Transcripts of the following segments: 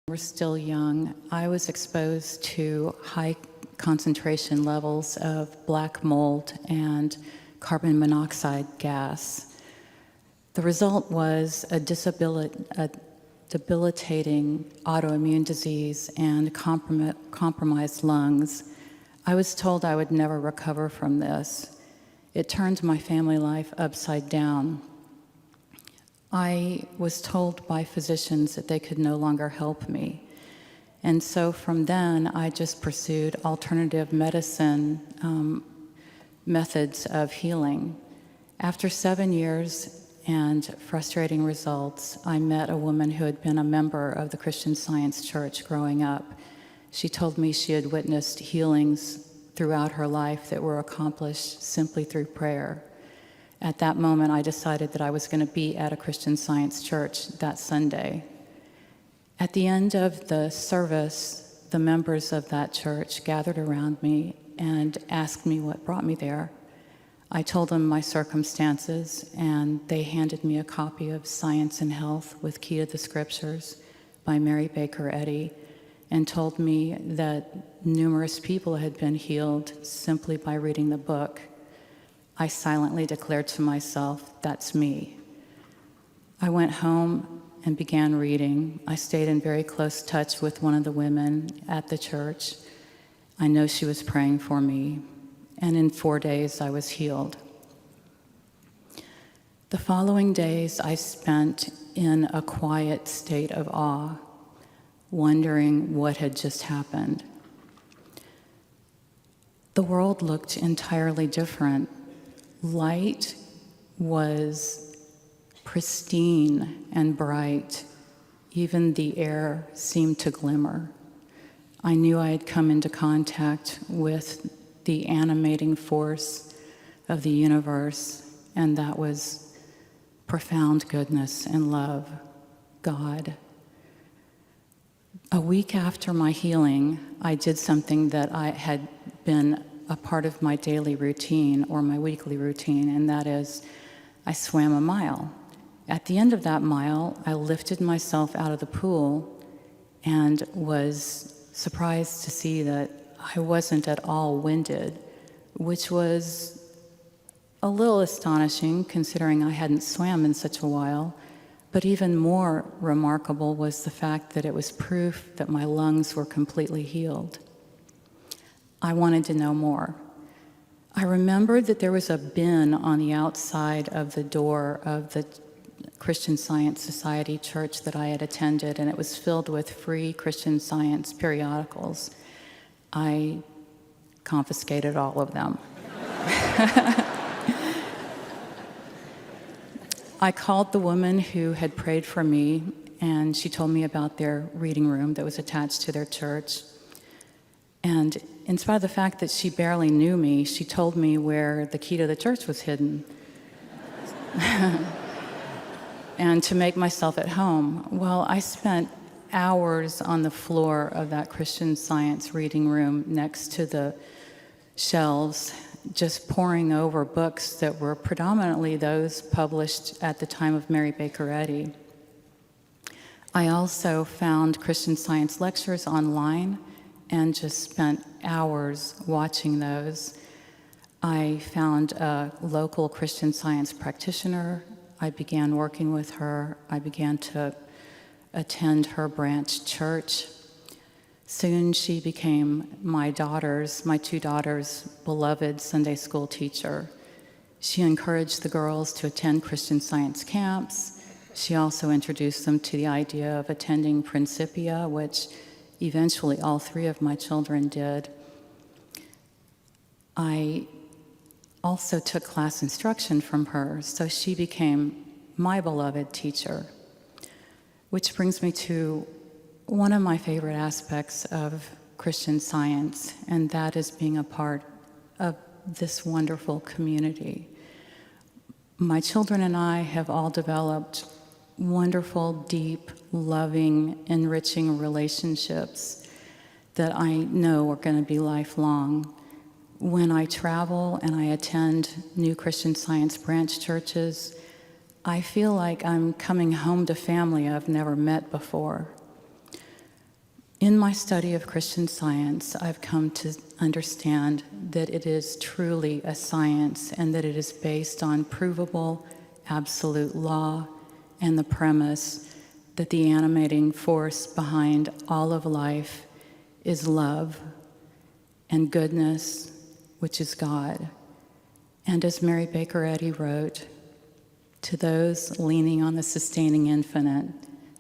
We're still young. I was exposed to high concentration levels of black mold and carbon monoxide gas. The result was a debilitating autoimmune disease and compromised lungs. I was told I would never recover from this. It turned my family life upside down. I was told by physicians that they could no longer help me. And so from then, I just pursued alternative medicine methods of healing. After 7 years and frustrating results, I met a woman who had been a member of the Christian Science Church growing up. She told me she had witnessed healings throughout her life that were accomplished simply through prayer. At that moment, I decided that I was going to be at a Christian Science church that Sunday. At the end of the service, the members of that church gathered around me and asked me what brought me there. I told them my circumstances, and they handed me a copy of Science and Health with Key to the Scriptures by Mary Baker Eddy, and told me that numerous people had been healed simply by reading the book. I silently declared to myself, that's me. I went home and began reading. I stayed in very close touch with one of the women at the church. I know she was praying for me, and in 4 days I was healed. The following days I spent in a quiet state of awe, wondering what had just happened. The world looked entirely different. Light was pristine and bright. Even the air seemed to glimmer. I knew I had come into contact with the animating force of the universe, and that was profound goodness and love, God. A week after my healing, I did something that I had been a part of my daily routine or my weekly routine, and that is I swam a mile. At the end of that mile, I lifted myself out of the pool and was surprised to see that I wasn't at all winded, which was a little astonishing considering I hadn't swam in such a while. But even more remarkable was the fact that it was proof that my lungs were completely healed. I wanted to know more. I remembered that there was a bin on the outside of the door of the Christian Science Society church that I had attended, and it was filled with free Christian Science periodicals. I confiscated all of them. I called the woman who had prayed for me, and she told me about their reading room that was attached to their church. And in spite of the fact that she barely knew me, she told me where the key to the church was hidden. And to make myself at home. Well, I spent hours on the floor of that Christian Science reading room next to the shelves, just poring over books that were predominantly those published at the time of Mary Baker Eddy. I also found Christian Science lectures online and just spent hours watching those. I found a local Christian Science practitioner. I began working with her. I began to attend her branch church. Soon she became my two daughters' beloved Sunday school teacher. She encouraged the girls to attend Christian Science camps. She also introduced them to the idea of attending Principia, which eventually all three of my children did. I also took class instruction from her, so she became my beloved teacher. Which brings me to one of my favorite aspects of Christian Science, and that is being a part of this wonderful community. My children and I have all developed wonderful, deep, loving, enriching relationships that I know are going to be lifelong. When I travel and I attend new Christian Science branch churches, I feel like I'm coming home to family I've never met before. In my study of Christian Science, I've come to understand that it is truly a science and that it is based on provable absolute law and the premise that the animating force behind all of life is love and goodness, which is God. And as Mary Baker Eddy wrote, to those leaning on the sustaining infinite,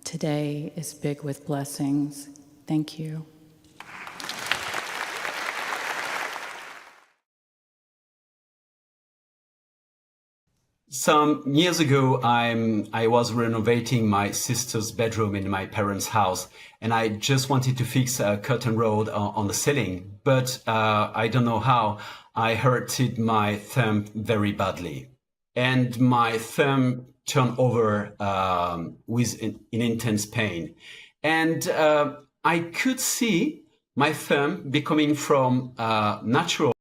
today is big with blessings. Thank you. Some years ago, I was renovating my sister's bedroom in my parents' house, and I just wanted to fix a curtain rod on the ceiling. But I don't know how, I hurted my thumb very badly. And my thumb turned over with in intense pain. And I could see my thumb becoming from natural